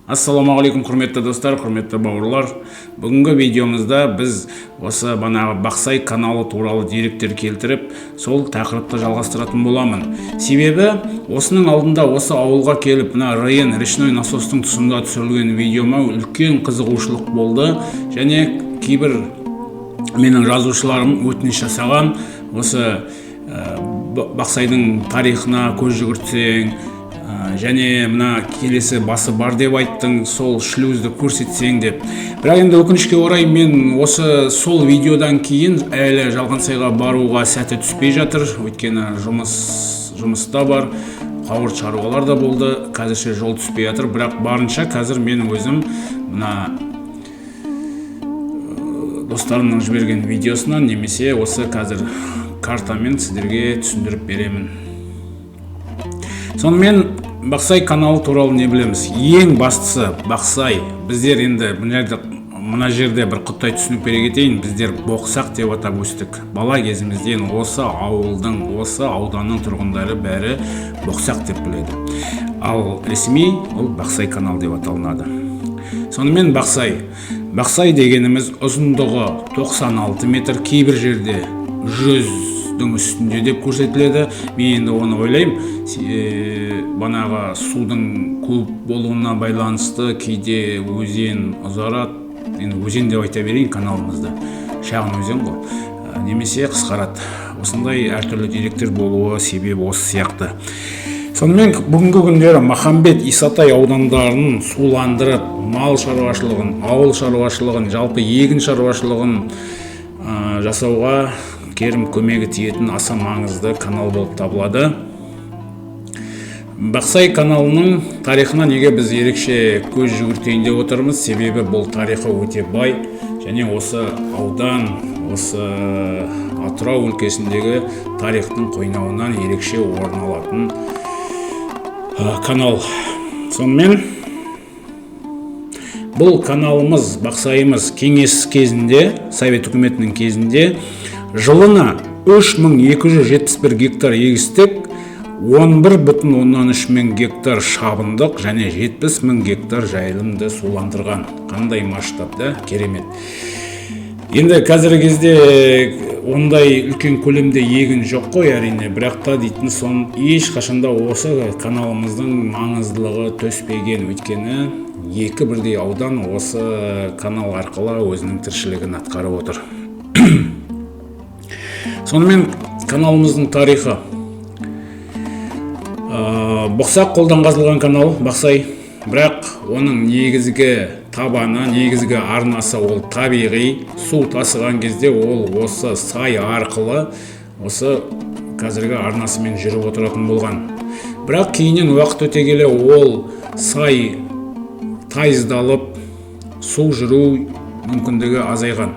Ассалаумағалейкум, құрметті достар, құрметті бауырлар. Бүгінгі видеомызда біз осы Бақсай каналы туралы деректер келтіріп, сол тақырыпты жалғастыратын боламын. Себебі осының алдында осы ауылға келіп, район речной насостың тұсында түсірілген видеома үлкен қызығушылық болды, және кейбір менің жазушыларым өтініш жасаған, осы Бақсайдың тарихына көз жүгіртсең, және келесі басы бар деп айттың, сол шлюзді көрсетсең деп. Бірақ енді өкінішке орай мен осы сол видеодан кейін әлі Жалғансайға баруға сәті түспей жатыр. Өйткені жұмыста бар, қауырт шаруалар да болды, қазірше жол түспей жатыр. Бірақ барынша қазір мен өзім достарымның жіберген видеосынан немесе осы қазір картамен сіздерге түсіндіріп беремін. Сонымен Бақсай каналы туралы не білеміз? Ең бастысы Бақсай. Біздер енді мына жерде бір құттай түсініп бере кетейін. Біздер Боқсақ деп атап өстік. Бала кезімізден осы ауылдың, осы ауданның тұрғындары бәрі Боқсақ деп біледі. Ал ресми ол Бақсай канал деп аталынады. Сонымен Бақсай дегеніміз ұзындығы 96 метр, кейбір жерде 100-дің үстінде деп көрсетіледі. Мен енді оны ойлаймын, судың көп болуына байланысты кейде өзен ұзарады. Енді өзен деп айта берейін каналымызда. Шағын өзен ғой. Немесе қысқарады. Осындай әртүрлі деректер болуы себебі осы сияқты. Сонымен бүгінгі күндері Махамбет, Исатай аудандарын суландырып, мал шаруашылығын, ауыл шаруашылығын, жалпы егін шаруашылығын жасауға керім көмегі тиетін аса маңызды канал болып табылады. Бақсай каналының тарихына неге біз ерекше көз жүгіртейін деп отырмыз? Себебі бұл тарихы өте бай, және осы аудан, осы Атырау өлкесіндегі тарихтың қойнауынан ерекше орын алатын канал. Сонымен бұл каналымыз, Бақсайымыз кеңес кезінде, Совет үкіметінің кезінде жылына 3271 гектар егістік, 11,3 мың гектар шабындық және 70 мың гектар жайылымды суландырған. Қандай масштабта, керемет. Енді қазіргі кезде ондай үлкен көлемде егін жоқ қой, әрине, бірақ та дейтін сон ешқашанда осы каналымыздың маңыздылығы төспеген. Өйткені екі бірдей аудан осы канал арқылы өзінің тіршілігін атқарып отыр. Сонымен каналымыздың тарихы. Боқсақ қолдан қазылған канал Бақсай, бірақ оның негізгі табаны, негізгі арнасы ол табиғи. Су тасыған кезде ол осы сай арқылы осы қазіргі арнасымен жүріп отыратын болған. Бірақ кейіннен уақыт өте келе ол сай тайыздалып, су жүру мүмкіндігі азайған.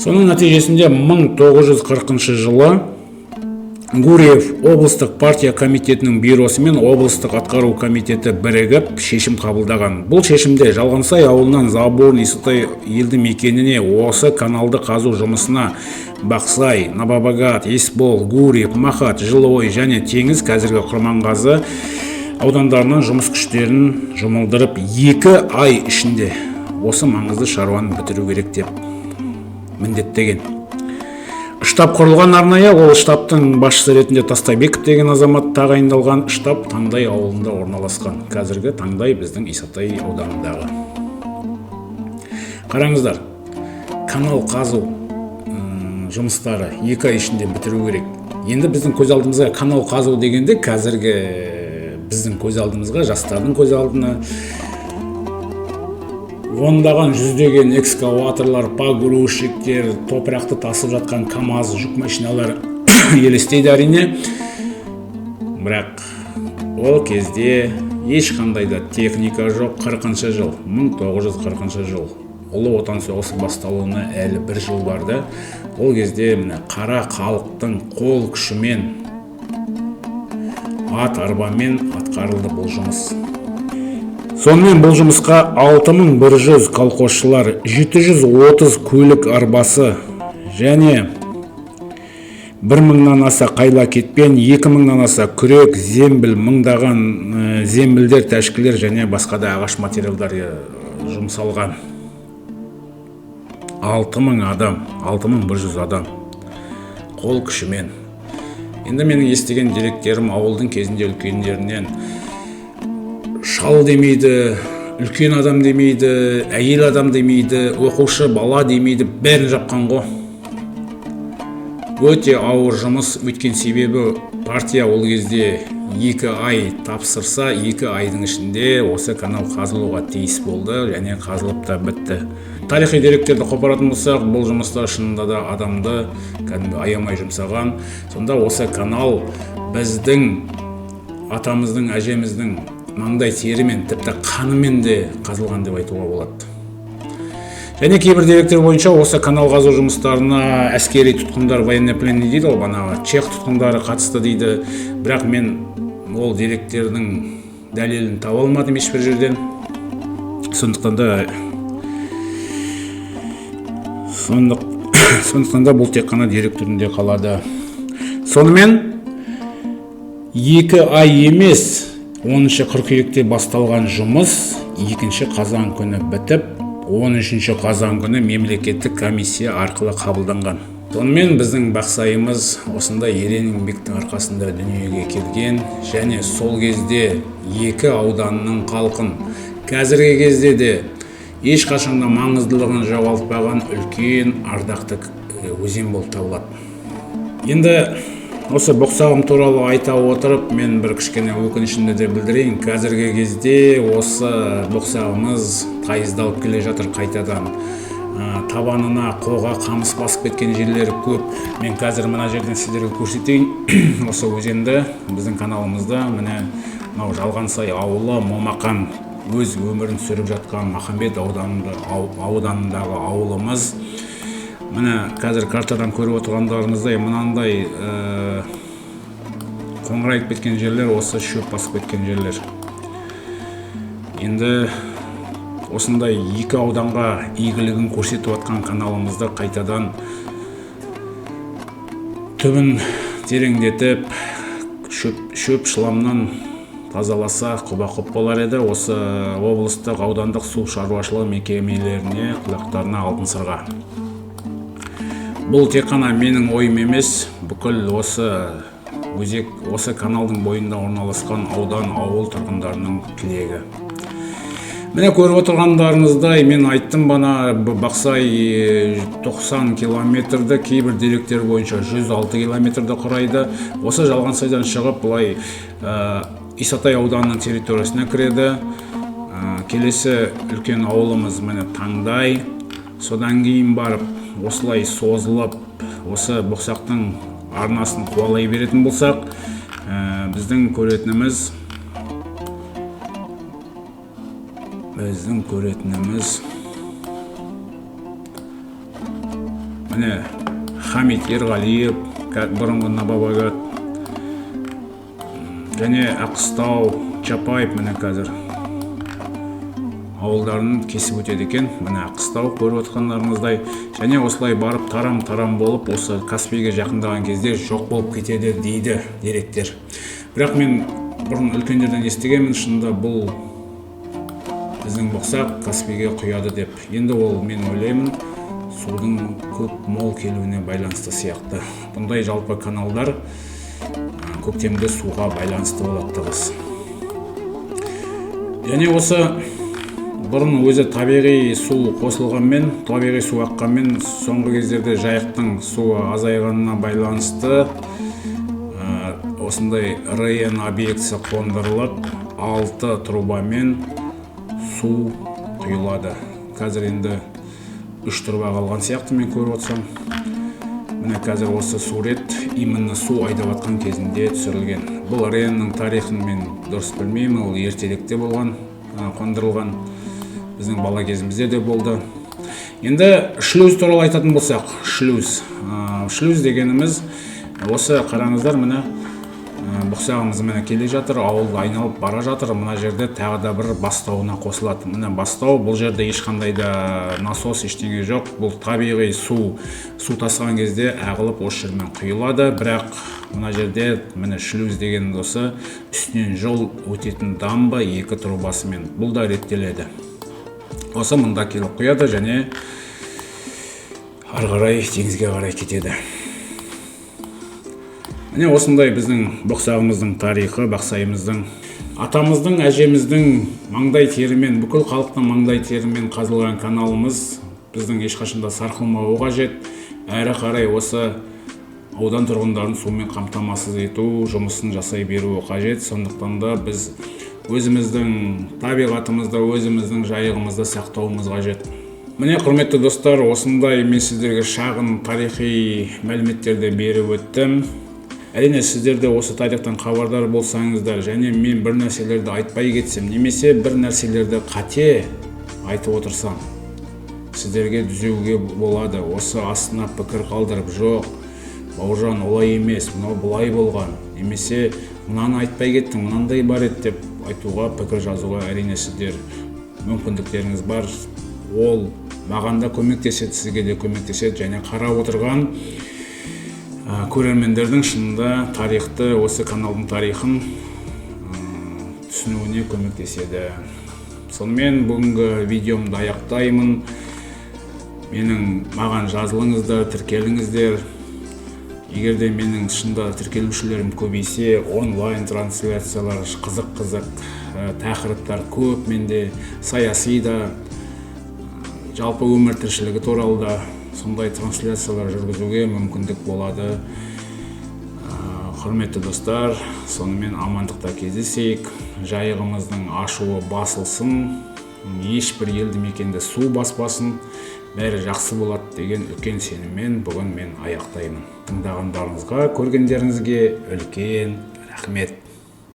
Соның нәтижесінде 1940 жылы Гурьев облыстық партия комитетінің бюросы мен облыстық атқару комитеті бірігіп шешім қабылдаған. Бұл шешімде Жалғансай ауылынан Заборный Исатай елді мекеніне осы каналды қазу жұмысына Бақсай, Набабагат, Есбол, Гурьев, Махат, Жылой және Теңіз, қазіргі Құрманғазы аудандарынан жұмыс күштерін жұмылдырып 2 ай ішінде осы маңызды шаруаны бітіру керек деп міндеттеген. Штаб құрылған арнайы, ол штабтың басшысы ретінде Тастайбеков деген азамат тағайындалған. Штаб Таңдай ауылында орналасқан. Қазіргі Таңдай біздің Исатай ауданындағы. Қараңыздар, канал қазу жұмыстары 2 ай ішінде бітіру керек. Енді біздің көз алдымызға канал қазу дегенде қазіргі біздің көз алдымызға, жастардың көз алдына ондаған жүздеген экскаваторлар, погрузчиктер, топырақты тасып жатқан КАМАЗ жүк машиналары елестейді әрине. Бірақ ол кезде ешқандай да техника жоқ. 40 жыл, 1940 жыл. Ұлы отан соғысы басталуына әлі 1 жыл барды. Ол кезде қара халықтың қол күшімен, ат арбамен атқарылды бұл жұмыс. Сонымен бұл жұмысқа 6100 колхозшылар, 730 көлік арбасы және 1000-нан аса қайла кетпен, 2000-нан аса күрек, зембіл, мыңдаған зембілдер, тәшкілер және басқа да ағаш материалдар жұмсалған. 6000 адам, 6100 адам қол күшімен. Енді менің естіген деректерім ауылдың кезінде үлкендерінен шал демейді, үлкен адам демейді, әйел адам демейді, оқушы бала демейді, бәрін жапқан ғой. Өте ауыр жұмыс, өткен себебі партия ол кезде 2 ай тапсырса, 2 айдың ішінде осы канал қазылуға тиіс болды, және қазылып та бітті. Тарихи деректерді қопаратын болсақ, бұл жұмыста шынында да адамды аямай жұмсаған. Сонда осы канал біздің атамыздың, әжеміздің маңдай терімен, тіпті қанымен де қазылған деп айтуға болады. Және кейбір деректер бойынша осы канал қазу жұмыстарына әскери тұтқындар, военнопленный дейді, бағанағы чех тұтқындары қатысты дейді. Бірақ мен ол деректердің дәлелін таба алмадым ешбір жерден. Сондықтан да бұл тек қана дерек түрінде қалады. Сонымен 2 ай емес, 10 қыркүйекте басталған жұмыс 2 қазан күні бітіп, 13 қазан күні мемлекеттік комиссия арқылы қабылданған. Сонымен біздің бақсайымыз осында ерен еңбектің арқасында дүниеге келген, және сол кезде 2 ауданның халқын қазіргі кезде де ешқашанда маңыздылығын жоғалтпаған үлкен ардақты өзен болып табылады. Енді осы боқсағым туралы айта отырып, мен бір кішкене өкінішімді де білдірейін. Қазіргі кезде осы боқсағымыз қайыздалып келе жатыр қайтадан. Табанына қоға қамыс басып кеткен жерлері көп. Мен қазір мына жерден сіздерге көрсетейін. Осы өзенді біздің каналымызда міне мынау Жалғансай ауылы Момақан өз өмірін сүріп жатқан Махамбет ауданындағы ауылымыз. Міне қазір картадан көріп отырғандарыңыздай мынандай қоңырайып кеткен жерлер, осы шөп басып кеткен жерлер. Енді осындай 2 ауданға игілігін көрсетіп жатқан каналымызды қайтадан түбін тереңдетіп, шөп шыламнан тазаласа құба-құп болар еді. Осы облыстық аудандық су шаруашылығы мекемелеріне, құлақтарына алтын сырға. Бұл тек қана менің ойым емес, бүкіл осы каналдың бойында орналасқан аудан, ауыл тұрғындарының тілегі. Міне көріп отырғандарыңыздай, мен айттым бана Бақсай 90 километрді, кейбір деректер бойынша 106 километрді құрайды. Осы Жалғансайдан шығып, бұлай Исатай ауданының территориясына кіреді. Келесі үлкен ауылымыз міне Таңдай. Содан кейін барып, осылай созылып, осы боқсақтың арнасын қуалай беретін болсақ, біздің көретініміз міне Хамит Ерғалиев, бұрынғы Набабагат, және Аққыстау, Чапаев міне қазір ауылдарын кесіп өтеді екен. Міне Аққыстау көріп отқандарыңыздай, және осылай барып тарам-тарам болып, осы Каспийге жақындаған кезде жоқ болып кетеді дейді деректер. Бірақ мен бұрын үлкендерден естігенмін, шынында бұл біздің боқсақ Каспийге құяды деп. Енді ол мен ойлаймын, судың көп мол келуіне байланысты сияқты. Бұндай жалпы каналдар көктемде суға байланысты болады тығыз. Және осы бұрын өзі табиғи су қосылғанмен, табиғи су аққанмен, соңғы кездерде жайықтың суы азайғанына байланысты осындай РН объектісі қондырылып, 6 трубамен су құйылады. Қазір енді 3 труба қалған сияқты мен көріп отырсам. Міне қазір осы сурет именно су айдап жатқан кезінде түсірілген. Бұл РН-нің тарихын мен дұрыс білмеймін, ол ертеректе болған, қондырылған. Біздің бала кезімізде де болды. Енді шлюз туралы айтатын болсақ, шлюз дегеніміз осы қараңыздар, міне бұқсағымыз міне келе жатыр, ауылды айналып бара жатыр. Мына жерде тағы да бір бастауына қосылады. Міне бастау, бұл жерде ешқандай да насос ештеңе жоқ. Бұл табиғи су тасыған кезде ағылып осы жермен құйылады. Бірақ мына жерде міне шлюз деген осы үстінен жол өтетін дамба екі трубасымен. Бұл да реттеледі. Осы мында келіп құяды және ары қарай теңізге қарай кетеді. Міне осындай біздің бұқсағымыздың тарихы, бақсайымыздың, атамыздың, әжеміздің маңдай терімен, бүкіл халықтың маңдай терімен қазылған каналымыз біздің ешқашанда сарқылмауы қажет. Әрі қарай осы аудан тұрғындарын сумен қамтамасыз ету жұмысын жасай беруі қажет. Сондықтан да біз өзіміздің табиғатымызды, өзіміздің жайығымызды сақтауымыз қажет. Міне құрметті достар, осындай мен сіздерге шағын тарихи мәліметтерді беріп өттім. Әрине сіздер де осы тарихтан хабардар болсаңыздар және мен бір нәрселерді айтпай кетсем, немесе бір нәрселерді қате айтып отырсам, сіздерге түзеуге болады. Осы астына пікір қалдырып, жоқ, Бауыржан олай емес, мынау былай болған, немесе мынаны айтпай кеттің, мынандай бар еді деп айтуға, пікір жазуға әрине сіздер мүмкіндіктеріңіз бар. Ол маған да көмектеседі, сізге де көмектеседі және қарап отырған көрермендердің шынында тарихты, осы каналдың тарихын түсінуіне көмектеседі. Сонымен бүгінгі видеомды аяқтаймын. Маған жазылыңыздар, тіркеліңіздер. Егер де менің шынында тіркелушілерім көбейсе, онлайн трансляциялар, қызық тақырыптар көп, менде саяси да, жалпы өмір тіршілігі туралы да сондай трансляциялар жүргізуге мүмкіндік болады. Құрметті достар, сонымен амандықта кездесейік. Жайығымыздың ашуы басылсын, ешбір елді мекенде су баспасын, бәрі жақсы болады деген үлкен сеніммен бүгін мен аяқтаймын. Тыңдағандарыңызға, көргендеріңізге үлкен рахмет.